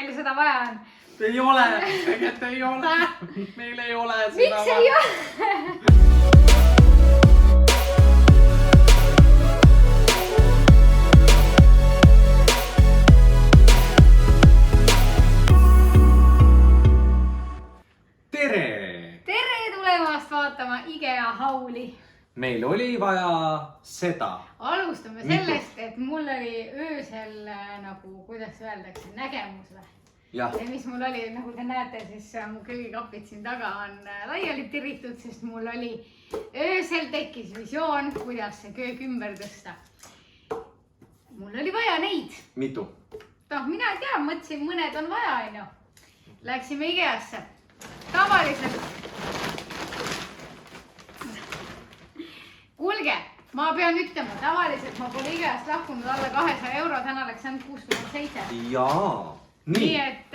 meil seda vaja on. Ei ole, tegelikult ei ole. Meil ei ole seda vaja. Miks ei ole? Tere! Tere tulemast vaatama IKEA hauli. Meil oli vaja seda. Alustame sellest, et mul oli öösel nagu, kuidas öeldakse, nägemus või? Ja. Ja mis mul oli, nagu te näete, siis mu köögikapid siin taga on laiali tiritud, sest mul oli öösel tekkis visioon, kuidas see köög ümber tõsta. Mul oli vaja neid. Mitu? Mina ei tea, mõtlesin, mõned on vaja, onju. Läksime IKEAsse. Tavaliselt. Kuulge, ma pean ütlema, tavaliselt ma pole IKEAst lahkunud alla 200 euro, täna läks ainult 67. Jaa. Nii et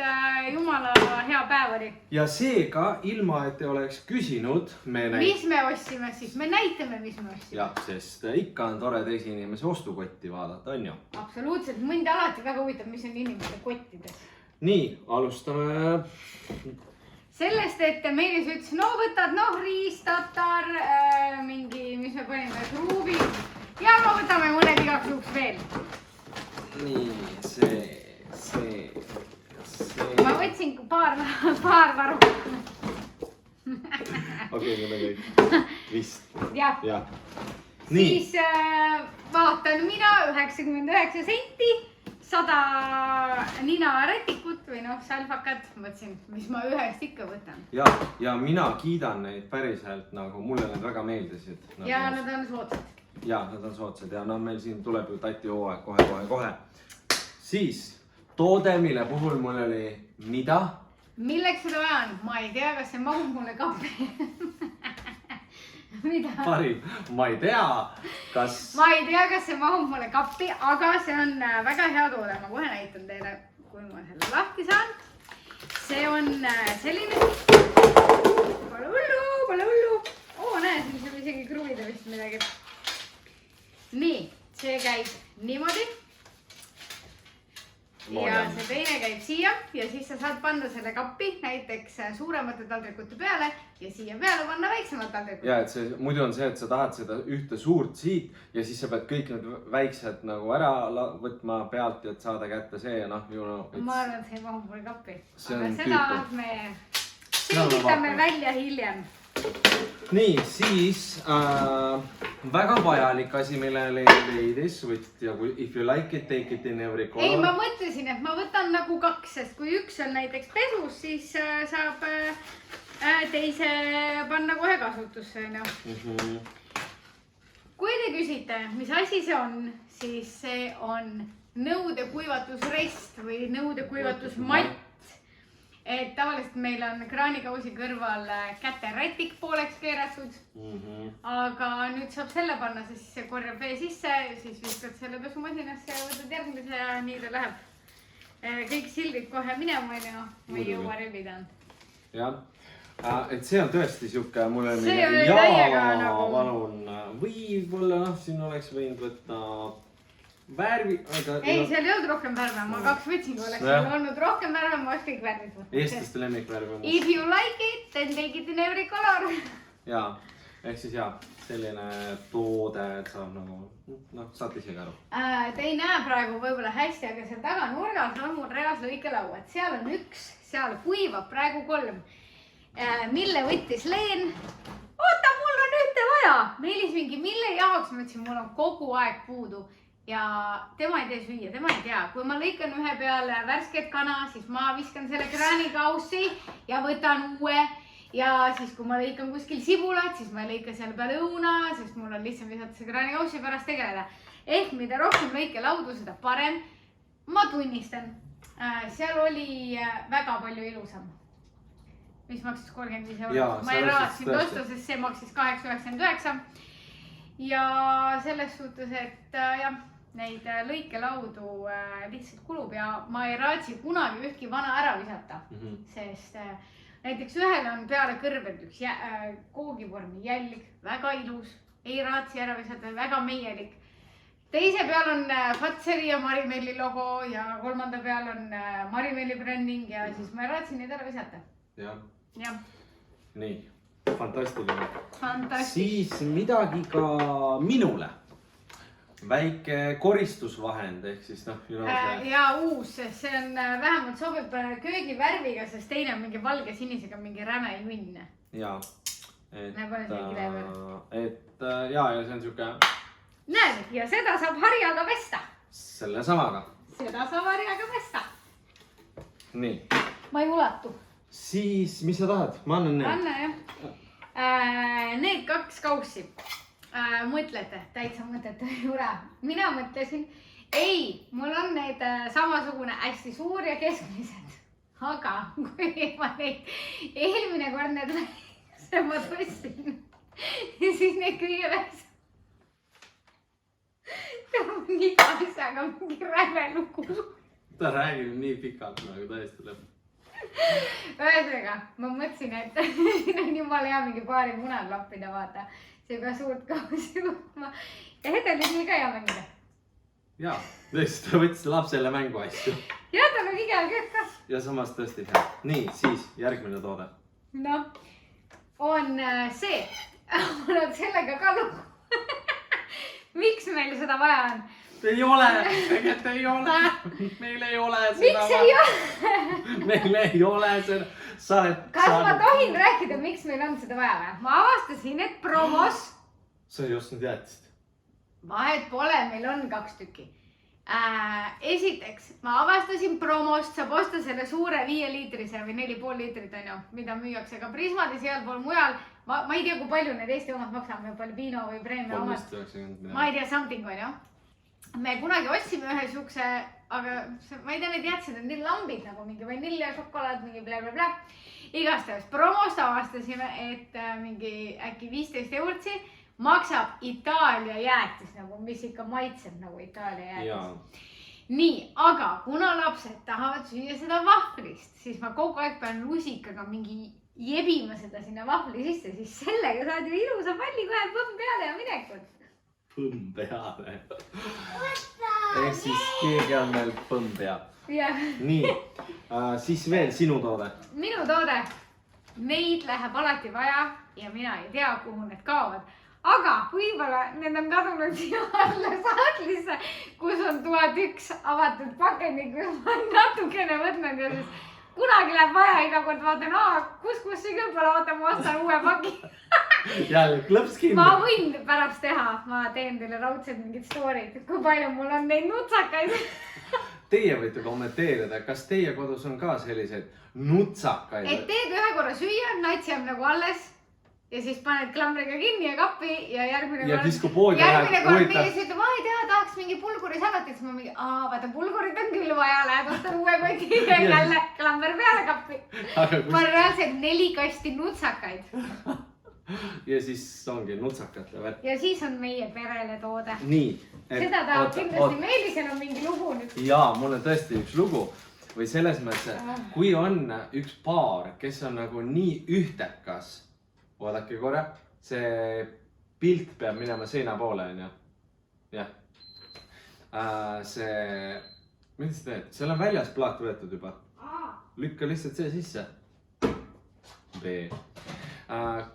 jumala hea päev oli. Ja seega, ilma et te oleks küsinud, mis me ostsime siis? Me näitame, mis me ostsime. Jah, sest ikka on tore teisi inimese ostukotti vaadata, on ju? Absoluutselt, mind alati väga huvitav, mis on inimeste kottides. Nii, alustame. Sellest, et Meelis ütles, no võtad, riistatar, mingi, mis me panime, ruubi. Ja no võtame mõned igaks juhuks veel. Nii, see. Ma võtsin paar varu. Okei, need on kõik. Vist. Jah. Siis vaatan mina 99 senti, 100 nina rätikut või salfakat. Mõtlesin, mis ma ühest ikka võtan. Ja mina kiidan neid päriselt, nagu mulle need väga meeldisid. Ja nad on soodsad. Ja, nad on soodsad ja meil siin tuleb ju tati hooaeg kohe. Siis toode, mille puhul mul oli mida? Milleks seda vaja on? Ma ei tea, kas see mahub mulle kappi. Mida? Parim, ma ei tea, kas see mahub mulle kappi, aga see on väga hea toode. Ma kohe näitan teile, kui ma selle lahti saan. See on selline. Pole hullu. Näe, siin saab isegi kruvida vist midagi. Nii, see käib niimoodi. Ja see teine käib siia ja siis sa saad panna selle kappi näiteks suuremate taldrikute peale ja siia peale panna väiksemad taldrikud. Ja, et see muidu on see, et sa tahad seda ühte suurt siit ja siis sa pead kõik need väiksed nagu ära võtma pealt, et saada kätte see ja Ma arvan, et see ei mahu mulle kappi. Aga seda me selgitame välja hiljem. Nii, siis väga vajalik asi, millele leidis võtja, kui if you like it, take it in every color. Ei, ma mõtlesin, et ma võtan nagu kaks, sest kui üks on näiteks pesus, siis saab teise panna kohe kasutusse. Kui te küsite, mis asi see on, siis see on nõudekuivatusrest või nõudekuivatusmatt. Et tavaliselt meil on kraanikausi kõrval käterätik pooleks keeratud, aga nüüd saab selle panna, siis see korjab vee sisse, siis viskad selle pesumasinasse ja võtad järgmise ja nii ta läheb. Kõik sildid kohe minema, ma ei jõua rebida. Jah, et see on tõesti siuke, mul on see oli täiega nagu... palun, võib-olla siin oleks võinud võtta värvi... Ei, seal ei olnud rohkem värve, ma kaks võtsin, kui oleks olnud rohkem värve, ma oleks kõik värvid võtnud. Eestlaste lemmikvärve. If you like it, then take it in every color. Jaa, ehk siis selline toode, et saab nagu, saad isegi aru. Te ei näe praegu võib-olla hästi, aga seal taga nurgas on mul reas lõikelau, et seal on üks, seal kuivab praegu 3. Mille võttis Leen? Oota, mul on ühte vaja! Meelis mingi, mille jaoks ma ütlesin, mul on kogu aeg puudu. Ja tema ei tee süüa, tema ei tea. Kui ma lõikan ühe peale värsket kana, siis ma viskan selle kraanikaussi ja võtan uue. Ja siis kui ma lõikan kuskil sibulat, siis ma lõikan selle peale õuna, sest mul on lihtsam visata see kraanikaussi pärast tegeleda. Ehk mida rohkem lõikelaudu, seda parem. Ma tunnistan, seal oli väga palju ilusam. Mis maksis 35 €. Ma ei raatsin osta, sest see maksis 8,99. Ja selles suhtes, et neid lõikelaudu lihtsalt kulub ja ma ei raatsi kunagi ühtki vana ära visata, sest näiteks ühel on peale kõrved üks koogivormi jälg, väga ilus, ei raatsi ära visata, väga meielik. teise peal on Fatseri ja Marimelli logo ja kolmanda peal on Marimelli bränding ja siis ma raatsin neid ära visata. jah. Nii, fantastiline. Fantastiline. Siis midagi ka minule. Väike koristusvahend ehk siis ja uus, see on vähemalt sobib köögivärviga, sest teine on mingi valge sinisega mingi räme junn. Jaa. Et ja see on siuke. Näed, ja seda saab harjaga pesta. Selle samaga. Seda saab harjaga pesta. Nii. Ma ei ulatu. Siis, mis sa tahad? Ma annan need. Anna jah. Need 2 kaussi. Mõtlete, täitsa mõtlete jure. Mina mõtlesin, ei, mul on need samasugune hästi suur ja keskmised. Aga kui ma neid eelmine kord need väiksemad võtsin, siis need kõige väiksem. See on iga asjaga mingi räme lugu. Ta räägib nii pikalt nagu täiesti lõpp. Ühesõnaga, ma mõtlesin, et siin on jumala hea mingi paari munad lappida, vaata. See ka suurt kausi võtma. Ja hedelisi ka hea mängida. Jaa, tõesti, ta võttis lapsele mängu asju. Ja tal on iga kõik ka. Ja samas tõesti hea. Nii, siis järgmine toode. No, on see. Mul on sellega ka lugu. Miks meil seda vaja on? Ei ole, tegelikult ei ole. Meil ei ole seda. Miks ei ole? Meil ei ole seda. Kas ma tohin rääkida, miks meil on seda vaja või? Ma avastasin, et promos. Sa ei ostnud jäätist. Vahet pole, meil on 2 tükki. Esiteks, ma avastasin promost, saab osta selle suure 5-liitrise või 4,5 liitrit, mida müüakse ka Prismad ja sealpool mujal. Ma ei tea, kui palju need Eesti omad maksame, palju Pino või Premia omad. Ma ei tea, something on ju. Me kunagi otsime ühe siukse, aga ma ei tea, need jätsid on nii lambid nagu mingi vanilja, šokolaad, mingi blablabla. Igastahes promost avastasime, et mingi äkki 15 eurotsi maksab Itaalia jäätis, nagu, mis ikka maitseb nagu Itaalia jäätis. Nii, aga kuna lapsed tahavad süüa seda vahvrist, siis ma kogu aeg pean lusikaga mingi jebima seda sinna vahvli sisse, siis sellega saad ju ilusa palli kohe põmm peale ja minekut. Põmm peale. Ehk siis keegi on meil põmm peal. Nii, siis veel sinu toode. Minu toode. Neid läheb alati vaja ja mina ei tea, kuhu need kaovad. Aga võibolla need on kadunud siia alla saatlisse, kus on 1001 avatud pakendi, kus ma olen natukene võtnud ja siis kunagi läheb vaja iga kord vaatan, kus see küll pole, oota, ma ostan uue paki. Jälle klõps kinni. Ma võin pärast teha, ma teen teile raudselt mingid story'd, kui palju mul on neid nutsakaid. Teie võite kommenteerida, kas teie kodus on ka selliseid nutsakaid? Et teed ühe korra süüa, nats jääb nagu alles ja siis paned klambriga kinni ja kappi ja järgmine kord. Ja kisku poodi läheb. Järgmine kord mees ütleb, ma ei tea, tahaks mingi pulgurisalatit, siis ma mingi, vaata pulgurit on küll vaja, lähed ostan uue koti ja jälle klamber peale kappi. Ma olen reaalselt 4 kasti nutsakaid. Ja siis ongi nutsakate värk. Ja siis on meie perele toode. Nii. Seda tahab kindlasti Meelisel on mingi lugu nüüd. Jaa, mul on tõesti üks lugu. Või selles mõttes, kui on üks paar, kes on nagu nii ühtekas, oodake korra, see pilt peab minema seina poole, on ju? Jah. See, mida sa teed? Seal on väljas plaat võetud juba. Lükka lihtsalt see sisse. B.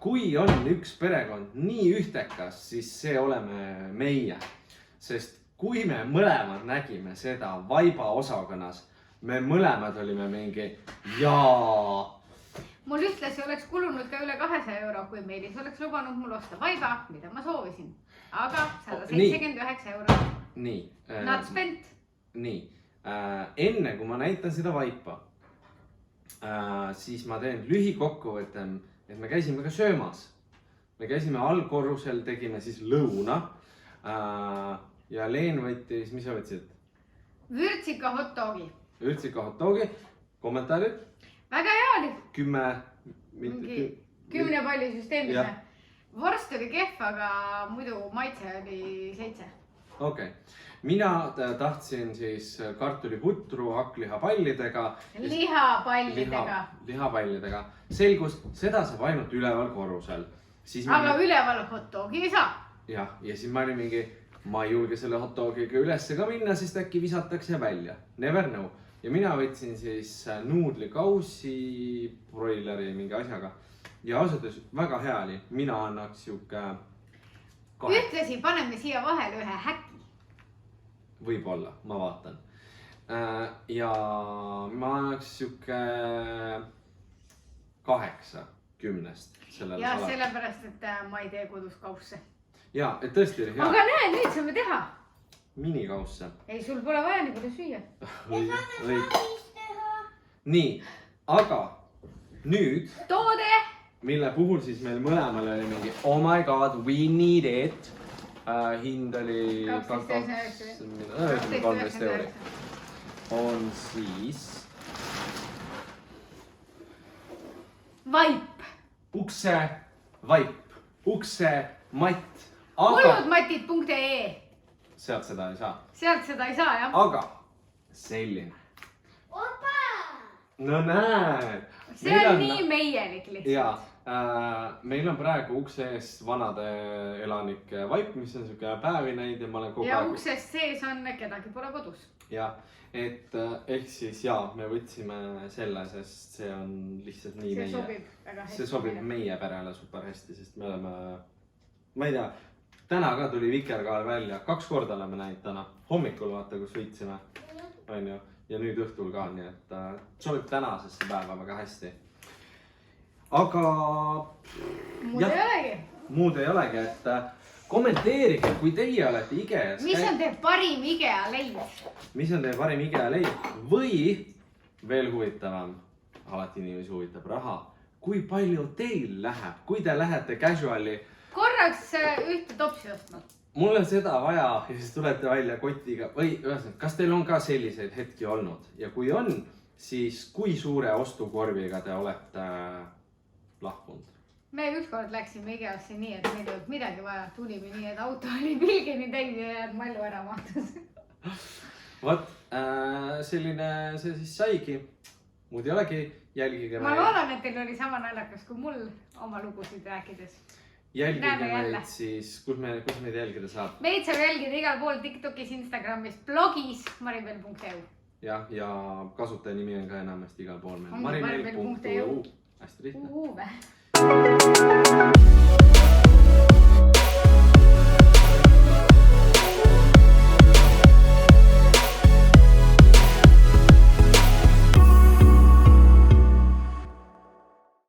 Kui on üks perekond nii ühtekas, siis see oleme meie. Sest kui me mõlemad nägime seda vaiba osakonnas, me mõlemad olime mingi jaa. Mul ühtlasi oleks kulunud ka üle 200 euro, kui Meelis oleks lubanud mul osta vaiba, mida ma soovisin. Aga 179 euro. Nii. Not spent. Nii. Enne kui ma näitan seda vaipa, siis ma teen lühikokkuvõtte, et me käisime ka söömas. Me käisime allkorrusel, tegime siis lõuna. Ja Leen võttis, mis sa võtsid? Vürtsika hot dogi. Vürtsika hot dogi. Kommentaarid? Väga hea oli. 10 palli süsteemis. Vorst oli kehv, aga muidu maitse oli 7. Okei. Mina tahtsin siis kartuliputru hakklihapallidega. Lihapallidega. Selgus, seda saab ainult üleval korrusel. Aga üleval hot dogi ei saa. Jah, ja siis ma olin mingi, ma ei julge selle hot dogiga ülesse ka minna, sest äkki visatakse välja. Never know. Ja mina võtsin siis nuudlikaussi broileri mingi asjaga. Ja ausalt väga hea oli. Mina annaks siuke... Ühtlasi paneme siia vahele ühe häki. Võib-olla, ma vaatan. Ja ma annaks siuke 8 10-st sellele ja sellepärast, et ma ei tee kodus kausse. Ja, et tõesti oli hea. Aga näe, nüüd saame teha. Minikausse. Ei, sul pole vaja nii palju süüa. Nii, aga nüüd... Toode! Mille puhul siis meil mõlemal oli mingi oh my god, we need it. Hind oli 13 euri. On siis... Vaip. Ukse vaip. Ukse matt. Hulludmatid.ee. Sealt seda ei saa. Sealt seda ei saa, jah. Aga selline. No näed. See on nii meielik lihtsalt. Ja, meil on praegu ukse ees vanade elanike vaip, mis on siuke päevineid ja ma olen kogu aeg... Ja uksest sees on kedagi pole kodus. Ja, et ehk siis jaa, me võtsime selle, sest see on lihtsalt nii see sobib väga hästi. See sobib meie perele super hästi, sest me oleme, ma ei tea, täna ka tuli vikerkaal välja, 2 korda oleme näinud täna. Hommikul vaata, kus võitsime, on ju, ja nüüd õhtul ka, nii et sobib tänasesse päeva väga hästi. Aga... Muud ei olegi, et kommenteerige, kui teie olete IKEA-s. Mis on teie parim IKEA leid? Mis on teie parim IKEA leid? Või veel huvitavam, alati inimesi huvitab raha, kui palju teil läheb, kui te lähete casuali. Korraks ühte topsi ostma. Mul on seda vaja ja siis tulete välja kotiga või ühesõnaga, kas teil on ka selliseid hetki olnud ja kui on, siis kui suure ostukorviga te olete lahkunud? Me ükskord läksime IKEA-sse nii, et meil ei olnud midagi vaja, tulime nii, et auto oli pilgini täis ja mallu ära mahtus. Vot, selline see siis saigi. Muud ei olegi, jälgige ma loodan, et teil oli sama naljakas kui mul oma lugusid rääkides. Jälgige meid siis, kus meid jälgida saab? Meid saab jälgida igal pool TikTokis, Instagramis, blogis maribel.eu. Ja kasutaja nimi on ka enamasti igal pool meil. maribel.eu. Hästi lihtne.